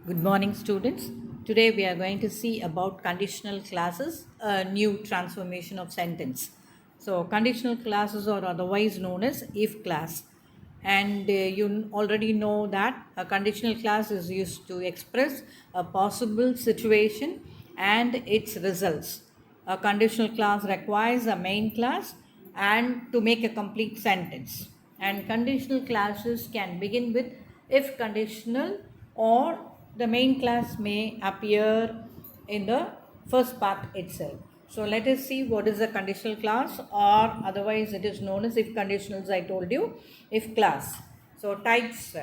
Good morning, students. Today we are going to see about conditional clauses, a new transformation of sentence. So, conditional clauses are otherwise known as if clause. And you already know that a conditional clause is used to express a possible situation and its results. A conditional clause requires a main clause and to make a complete sentence. And conditional clauses can begin with if conditional, or the main clause may appear in the first part itself. So let us see what is a conditional clause, or otherwise it is known as if conditionals. I told you, if clause. So types,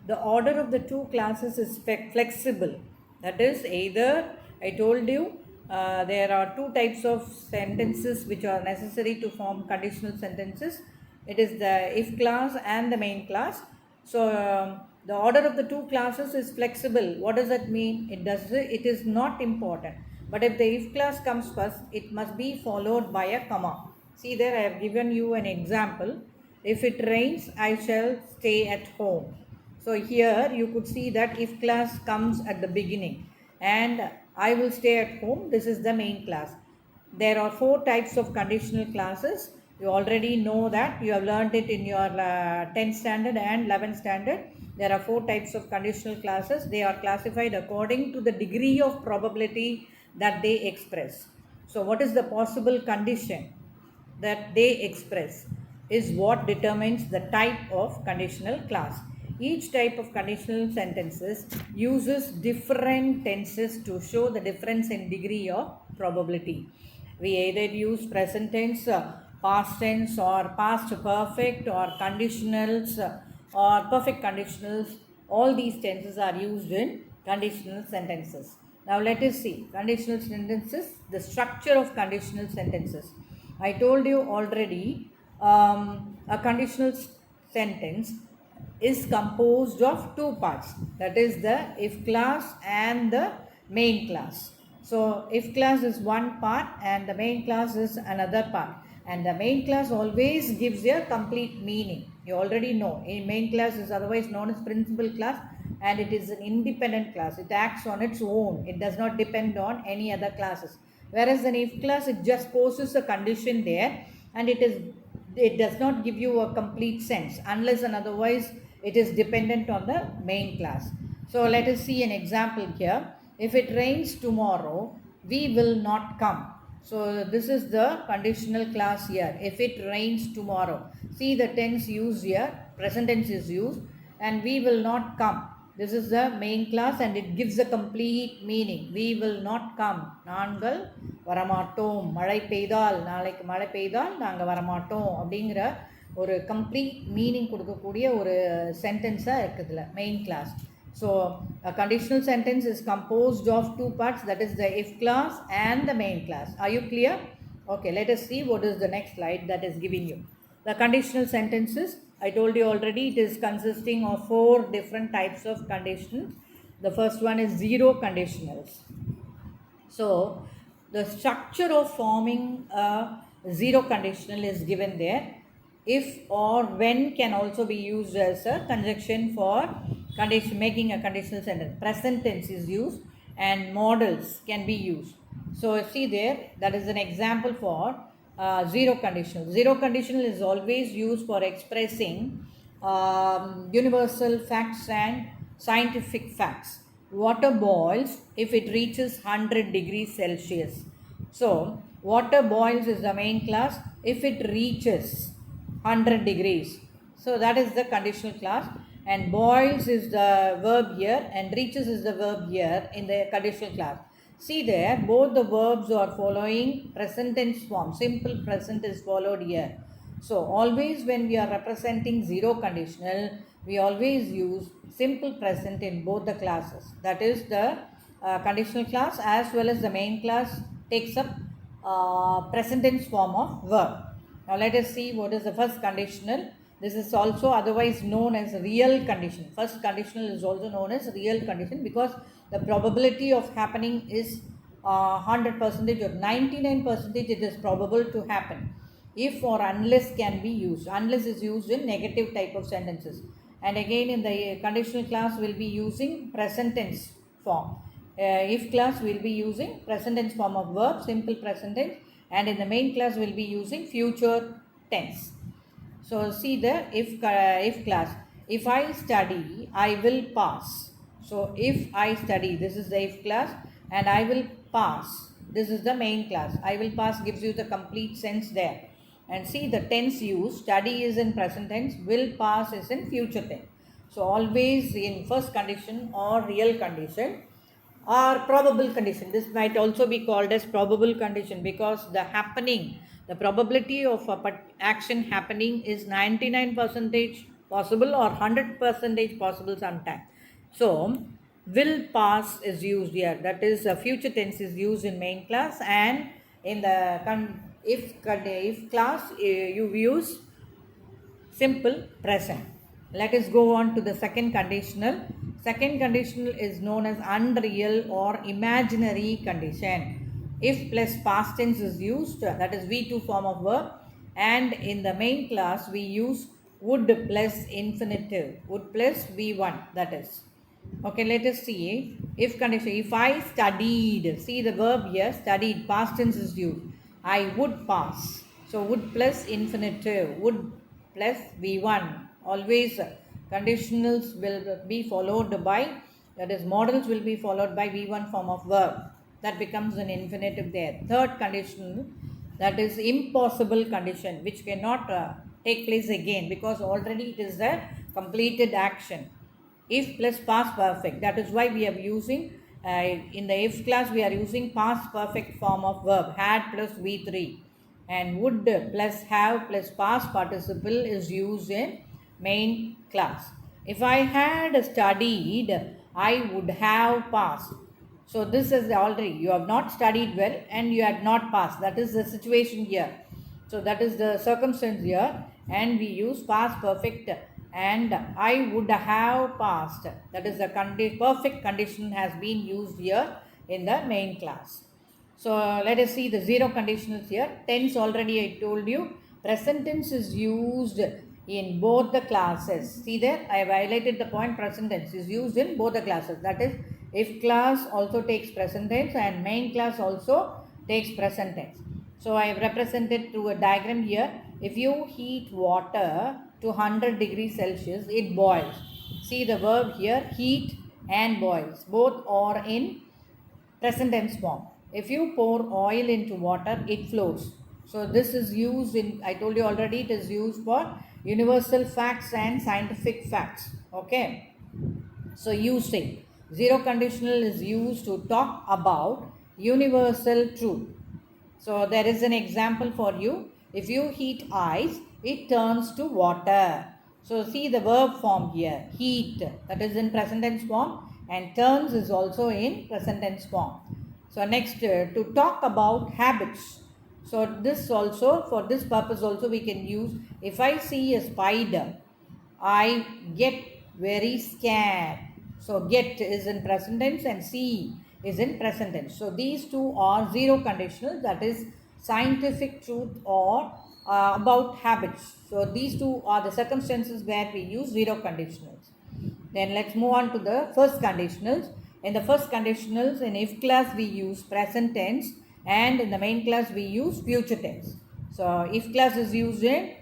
the order of the two classes is flexible. That is, either I told you there are two types of sentences which are necessary to form conditional sentences. It is the if clause and the main clause. So the order of the two classes is flexible. What does that mean? It is not important. But if the if clause comes first, it must be followed by a comma. See there, I have given you an example. If it rains, I shall stay at home. So here you could see that if clause comes at the beginning and I will stay at home, this is the main clause. There are four types of conditional clauses. You already know that. You have learned it in your 10th standard and 11th standard. There are four types of conditional clauses. They are classified according to the degree of probability that they express. So what is the possible condition that they express is what determines the type of conditional clause. Each type of conditional sentences uses different tenses to show the difference in degree of probability. We either use present tense, past tense, or past perfect, or conditionals, or perfect conditionals. All these tenses are used in conditional sentences. Now let us see conditional sentences, the structure of conditional sentences. I told you already, a conditional sentence is composed of two parts, that is the if clause and the main clause. So if clause is one part and the main clause is another part, and the main clause always gives a complete meaning. You already know a main clause is otherwise known as principal clause, and it is an independent clause. It acts on its own. It does not depend on any other classes. Whereas an if clause, it just poses a condition there, and it does not give you a complete sense unless and otherwise it is dependent on the main clause. So let us see an example here. If it rains tomorrow, we will not come. So this is the conditional clause here. If it rains tomorrow. See the tense used here, present tense is used, and we will not come. This is the main clause and it gives a complete meaning. We will not come. நாங்கள் வரமாட்டோம். மழை பெய்தால், நாளைக்கு மழை பெய்தால் நாங்கள் வரமாட்டோம் அப்படிங்கிற ஒரு கம்ப்ளீட் மீனிங் கொடுக்கக்கூடிய ஒரு சென்டென்ஸாக இருக்குதுல main clause. So a conditional sentence is composed of two parts, that is the if clause and the main clause. Are you clear? Okay, let us see what is the next slide that is giving you. The conditional sentences, I told you already, it is consisting of four different types of conditions. The first one is zero conditionals. So the structure of forming a zero conditional is given there. If or when can also be used as a conjunction for condition, making a conditional sentence. Present tense is used and modals can be used. So see there, that is an example for zero conditional. Zero conditional is always used for expressing universal facts and scientific facts. Water boils if it reaches 100 degrees Celsius. So water boils is the main clause if it reaches 100 degrees. So that is the conditional clause, and boils is the verb here and reaches is the verb here in the conditional clause. See there, both the verbs are following present tense form. Simple present is followed here. So always when we are representing zero conditional, we always use simple present in both the classes. That is the conditional clause as well as the main clause takes up present tense form of verb. Now let us see what is the first conditional. This is also otherwise known as real condition. First conditional is also known as real condition because the probability of happening is 100% or 99% it is probable to happen. If or unless can be used. Unless is used in negative type of sentences. And again in the conditional clause will be using present tense form. If class will be using present tense form of verb, simple present tense, and in the main class will be using future tense. So see the if class. If I study, I will pass. So if I study, this is the if class, and I will pass. This is the main class. I will pass gives you the complete sense there. And see the tense used. Study is in present tense. Will pass is in future tense. So always in first condition or real condition or probable condition. This might also be called as probable condition because the happening, the probability of a action happening is 99% possible or 100% possible sometimes. So will pass is used here, that is future tense is used in main class, and in the if class you use simple present. Let us go on to the second conditional. Second conditional is known as unreal or imaginary condition. If plus past tense is used, that is V2 form of verb, and in the main class we use would plus infinitive, would plus V1, that is. Okay, let us see. If condition, if I studied, see the verb here, studied, past tense is used. I would pass. So would plus infinitive, would plus V1. Always conditionals will be followed by, that is modals will be followed by V1 form of verb. That becomes an infinitive there. Third conditional, that is impossible condition, which cannot take place again because already it is a completed action. If plus past perfect, that is why we are using in the if class we are using past perfect form of verb, had plus V3, and would plus have plus past participle is used in main class. If I had studied, I would have passed. So this is already, you have not studied well and you had not passed. That is the situation here. So that is the circumstance here, and we use past perfect, and I would have passed. That is the perfect condition has been used here in the main class. So let us see the zero conditionals here. Tense already I told you. Present tense is used in both the classes. See there, I have highlighted the point. Present tense is used in both the classes. That is, if class also takes present tense and main class also takes present tense. So I have represented through a diagram here. If you heat water to 100 degrees Celsius, it boils. See the verb here, heat and boils. Both are in present tense form. If you pour oil into water, it flows. So this is used in, I told you already, it is used for universal facts and scientific facts. Okay. So using zero conditional is used to talk about universal truth. So there is an example for you. If you heat ice, it turns to water. So see the verb form here, heat, that is in present tense form, and turns is also in present tense form. So next, to talk about habits. So this also, for this purpose also we can use, if I see a spider, I get very scared. So get is in present tense and see is in present tense. So these two are zero conditional, that is scientific truth or about habits. So these two are the circumstances where we use zero conditionals. Then let's move on to the first conditionals. In the first conditionals, in if class we use present tense, and in the main class we use future tense. So if class is used in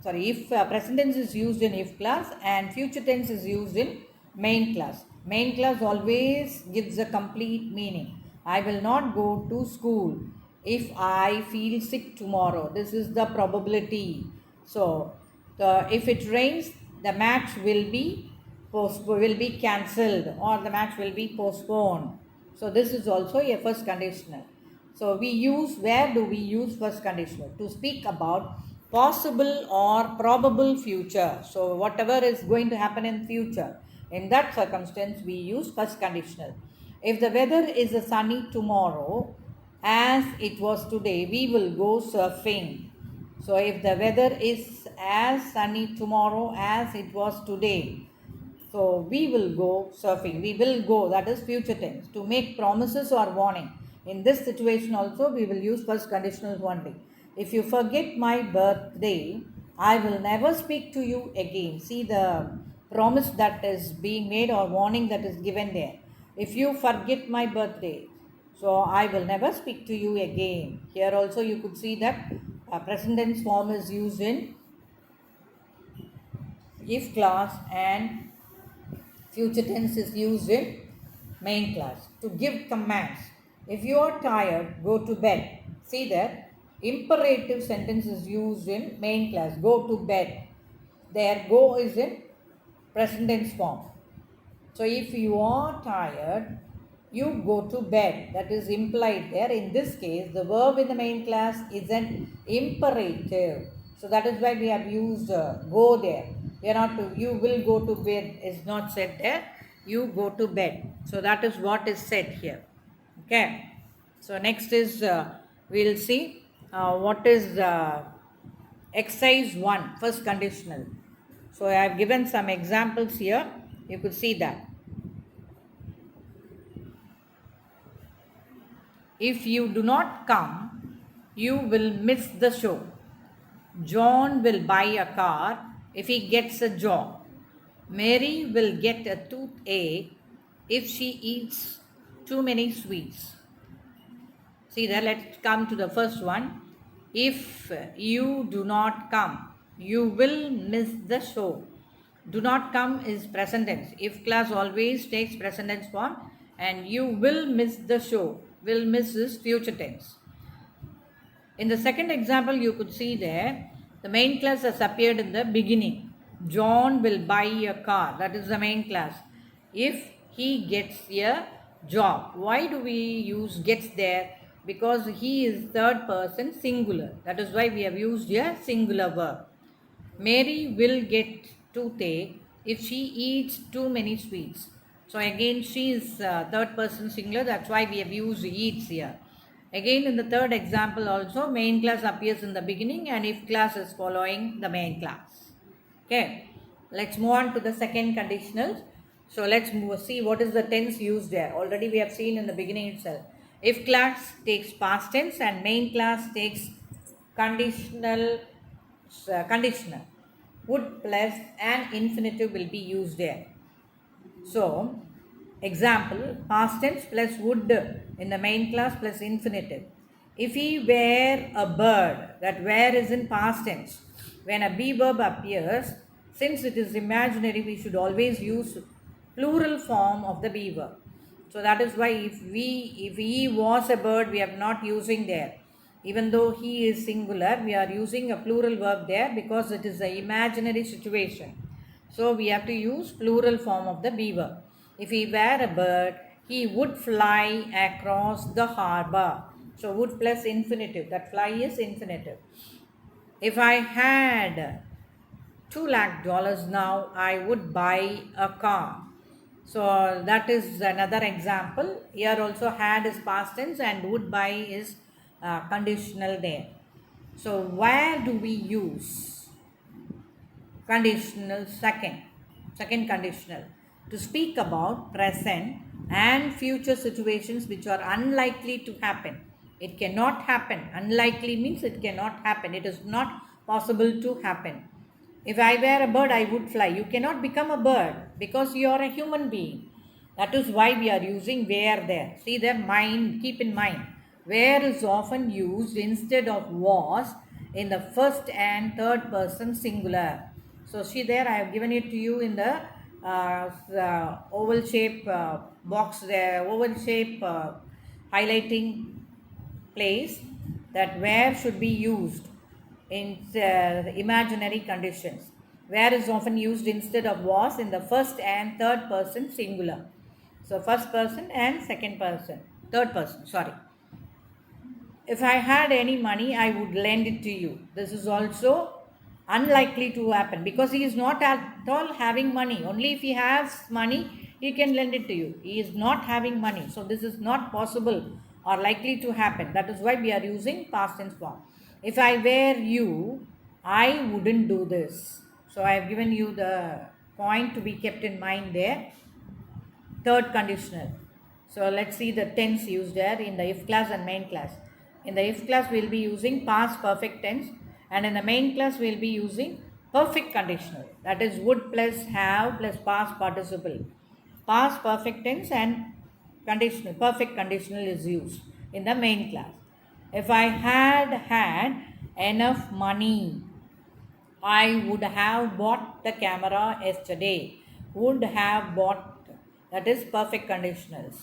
if present tense is used in if class and future tense is used in main class. Main class always gives a complete meaning. I will not go to school if I feel sick tomorrow. This is the probability. So if it rains, the match will be cancelled, or the match will be postponed. So this is also a first conditional. So where do we use first conditional? To speak about possible or probable future. So whatever is going to happen in future, in that circumstance we use first conditional. If the weather is sunny tomorrow as it was today, we will go surfing. So if the weather is as sunny tomorrow as it was today, so we will go surfing. We will go, that is future tense. To make promises or warning. In this situation also we will use first conditional only. If you forget my birthday, I will never speak to you again. See the promise that is being made or warning that is given there. If you forget my birthday, so I will never speak to you again. Here also you could see that present tense form is used in if clause and future tense is used in main class. To give commands. If you are tired, go to bed. See that imperative sentence is used in main class. Go to bed. There go is in present tense form. So if you are tired, you go to bed. That is implied there. In this case, the verb in the main class is an imperative. So that is why we have used go there. We are not to, you will go to bed is not said there. You go to bed. So that is what is said here. Okay. So next is we'll see what is exercise 1, first conditional. So I have given some examples here. You could see that. If you do not come, you will miss the show. John will buy a car if he gets a job. Mary will get a toothache if she eats too many sweets. See there, let's come to the first one. If you do not come, you will miss the show. Do not come is present tense. If clause always takes present tense form, and you will miss the show. Will miss is future tense. In the second example, you could see there, the main class has appeared in the beginning. John will buy a car. That is the main class. If he gets a job. Why do we use gets there? Because he is third person singular. That is why we have used a singular verb. Mary will get toothache if she eats too many sweets. So again, she is third person singular. That's why we have used eats here. Again, in the third example also, main class appears in the beginning and if class is following the main class. Okay, let's move on to the second conditional. So let's see what is the tense used there. Already we have seen in the beginning itself. If class takes past tense and main class takes conditional, would plus an infinitive will be used there. So, example, past tense plus would in the main class plus infinitive. If he were a bird, that were is in past tense. When a be verb appears, since it is imaginary, we should always use plural form of the be verb. So that is why if he was a bird, we are not using there. Even though he is singular, we are using a plural verb there because it is an imaginary situation. So we have to use plural form of the be verb. If he were a bird, he would fly across the harbor. So would plus infinitive. That fly is infinitive. If I had $2 lakh now, I would buy a car. So that is another example. Here also had is past tense and would buy is conditional there. So where do we use conditional second conditional? To speak about present and future situations which are unlikely to happen. It cannot happen. Unlikely means it cannot happen. It is not possible to happen. If I were a bird, I would fly. You cannot become a bird because you are a human being. That is why we are using where there. See there, mind, keep in mind. Where is often used instead of was in the first and third person singular. So see there, I have given it to you in the oval shape box there, oval shape highlighting place, that where should be used in imaginary conditions. Where is often used instead of was in the first and third person singular. So first person and second person, third person, sorry. If I had any money, I would lend it to you. This is also unlikely to happen because he is not at all having money. Only if he has money, he can lend it to you. He is not having money. So this is not possible or likely to happen. That is why we are using past tense form. If I were you, I wouldn't do this. So I have given you the point to be kept in mind there. Third conditional. So let's see the tense used there in the if class and main class. In the if class, we will be using past perfect tense, and in the main class, we will be using Perfect conditional, that is would plus have plus past participle. Past perfect tense and conditional, perfect conditional is used in the main class. If I had had enough money, I would have bought the camera yesterday. Would have bought, that is perfect conditionals.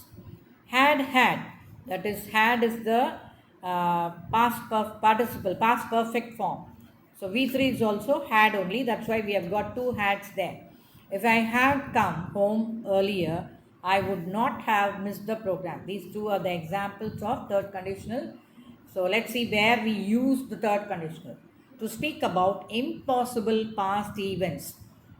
Had, that is had is the participle, past perfect form. So V3 is also had only, that's why we have got two hads there. If I had come home earlier, I would not have missed the program. These two are the examples of third conditional. So let's see where we use the third conditional to speak about impossible past events.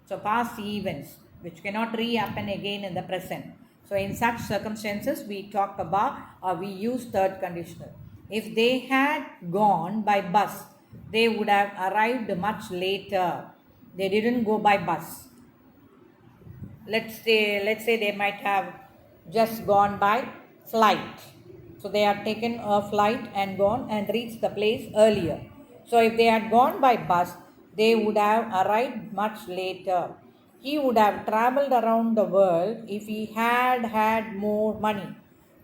So past events which cannot re-happen again in the present. So in such circumstances, we talk about or we use third conditional. If they had gone by bus, they would have arrived much later. They didn't go by bus. Let's say they might have just gone by flight. So they had taken a flight and gone and reached the place earlier. So if they had gone by bus, they would have arrived much later. He would have traveled around the world if he had had more money.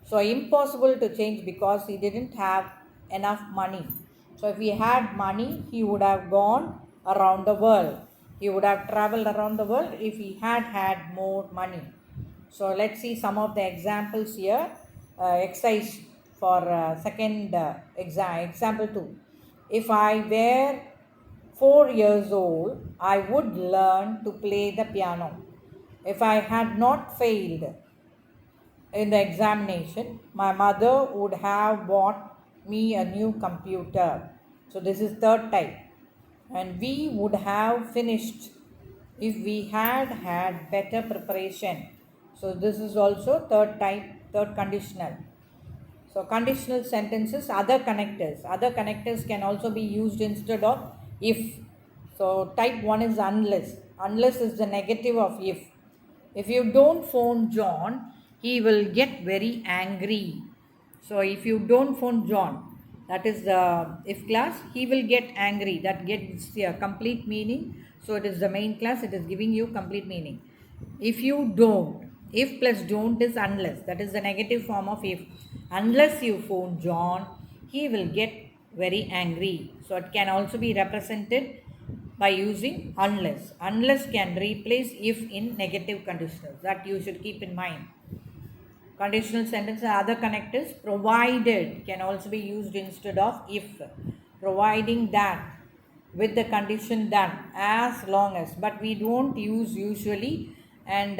So impossible to change because he didn't have enough money. So if he had money, he would have gone around the world. He would have traveled around the world if he had had more money. So let's see some of the examples here. Exercise for second example 2. If I were 4 years old, I would learn to play the piano. If I had not failed in the examination, my mother would have bought me a new computer. So this is third type. And we would have finished if we had had better preparation. So this is also third type, third conditional. So conditional sentences, other connectors. Other connectors can also be used instead of if. So type 1 is unless. Unless is the negative of if. If you don't phone John, he will get very angry. So if you don't phone John, that is the if class, he will get angry. That gets a complete meaning. So it is the main class, it is giving you complete meaning. If you don't, if plus don't is unless, that is the negative form of if. Unless you phone John, he will get very angry. So it can also be represented by using unless. Unless can replace if in negative conditionals. That you should keep in mind. Conditional sentence and other connectors. Provided can also be used instead of if. Providing that with the condition that as long as, but we don't use usually, and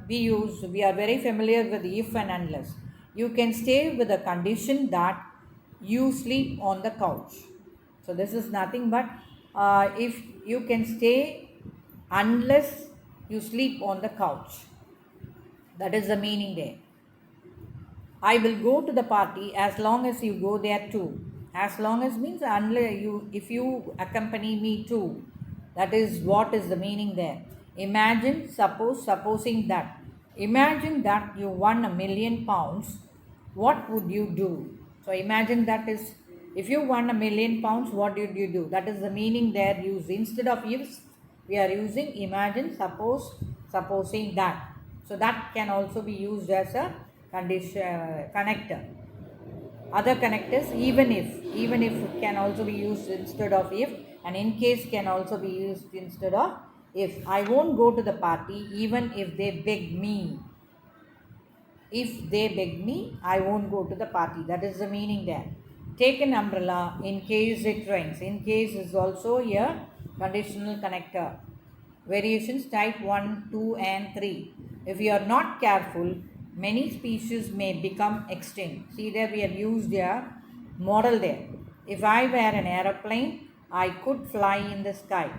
we are very familiar with if and unless. You can stay with the condition that you sleep on the couch. So this is nothing but if you can stay unless you sleep on the couch. That is the meaning there. I will go to the party as long as you go there too. As long as means unless you, if you accompany me too. That is what is the meaning there. Imagine, supposing that. Imagine that you won £1,000,000. What would you do? So imagine that is, if you won £1,000,000, what did you do? That is the meaning there used. Instead of if, we are using imagine, supposing that. So that can also be used as a connector. Other connectors, even if can also be used instead of if, and in case can also be used instead of if. I won't go to the party even if they beg me. If they beg me, I won't go to the party. That is the meaning there. Take an umbrella in case it rains. In case is also a conditional connector. Variations type 1, 2 and 3. If you are not careful, many species may become extinct. See there we have used a model there. If I were an aeroplane, I could fly in the sky.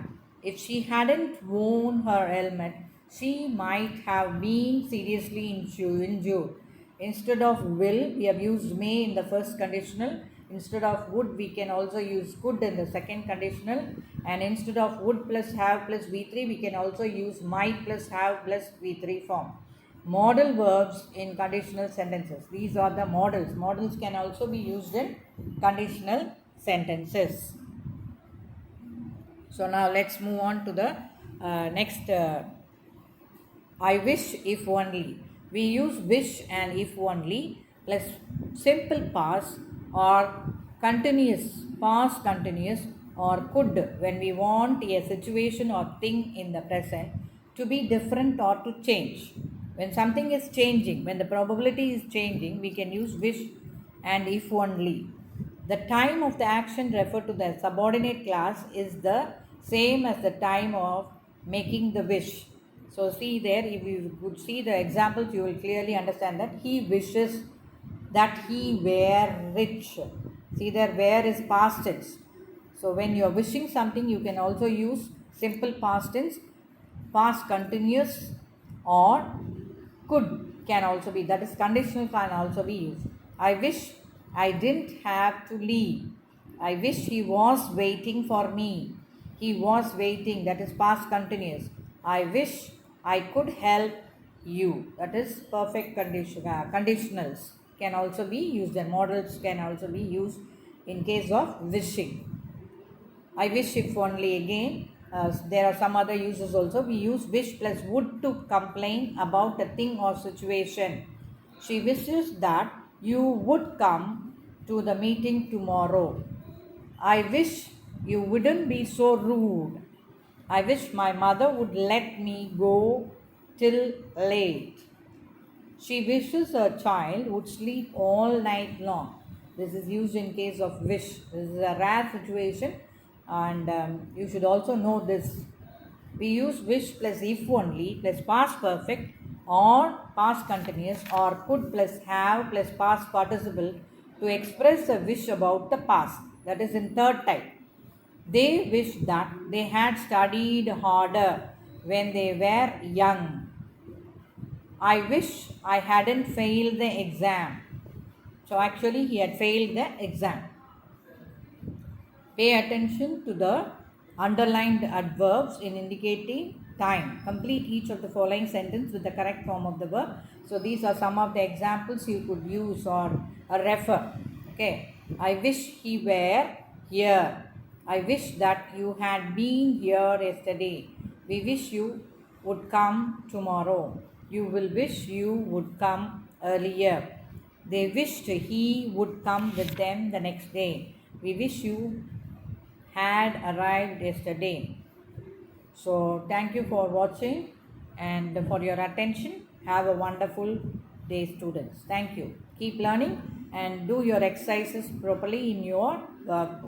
If she hadn't worn her helmet, she might have been seriously injured. Instead of will, we have used may in the first conditional. Instead of would, we can also use could in the second conditional. And instead of would plus have plus V3, we can also use might plus have plus V3 form. Modal verbs in conditional sentences. These are the modals. Modals can also be used in conditional sentences. So now let's move on to the next I wish if only. We use wish and if only plus simple past or continuous, past continuous or could when we want a situation or thing in the present to be different or to change. When something is changing, when the probability is changing, we can use wish and if only. The time of the action referred to the subordinate class is the same as the time of making the wish. So, see there, if you could see the examples, you will clearly understand that he wishes that he were rich. See there, where is past tense. So, when you are wishing something, you can also use simple past tense, past continuous, or could can also be, that is conditional can also be used. I wish I didn't have to leave. I wish he was waiting for me. He was waiting, that is past continuous. I wish I could help you, that is perfect condition. Conditionals can also be used and models can also be used in case of wishing. I wish if only again. There are some other uses also. We use wish plus would to complain about a thing or situation. She wishes that you would come to the meeting tomorrow. I wish you wouldn't be so rude. I wish my mother would let me go till late. She wishes her child would sleep all night long. This is used in case of wish. This is a rare situation, and you should also know this. We use wish plus if only plus past perfect or past continuous or could plus have plus past participle to express a wish about the past. That is in third type. They wish that they had studied harder when they were young. I wish I hadn't failed the exam. So actually he had failed the exam. Pay attention to the underlined adverbs in indicating time. Complete each of the following sentence with the correct form of the verb. So these are some of the examples you could use or refer. Okay. I wish he were here. I wish that you had been here yesterday. We wish you would come tomorrow. You will wish you would come earlier. They wished he would come with them the next day. We wish you had arrived yesterday. So, thank you for watching and for your attention. Have a wonderful day, students. Thank you. Keep learning and do your exercises properly in your workbook.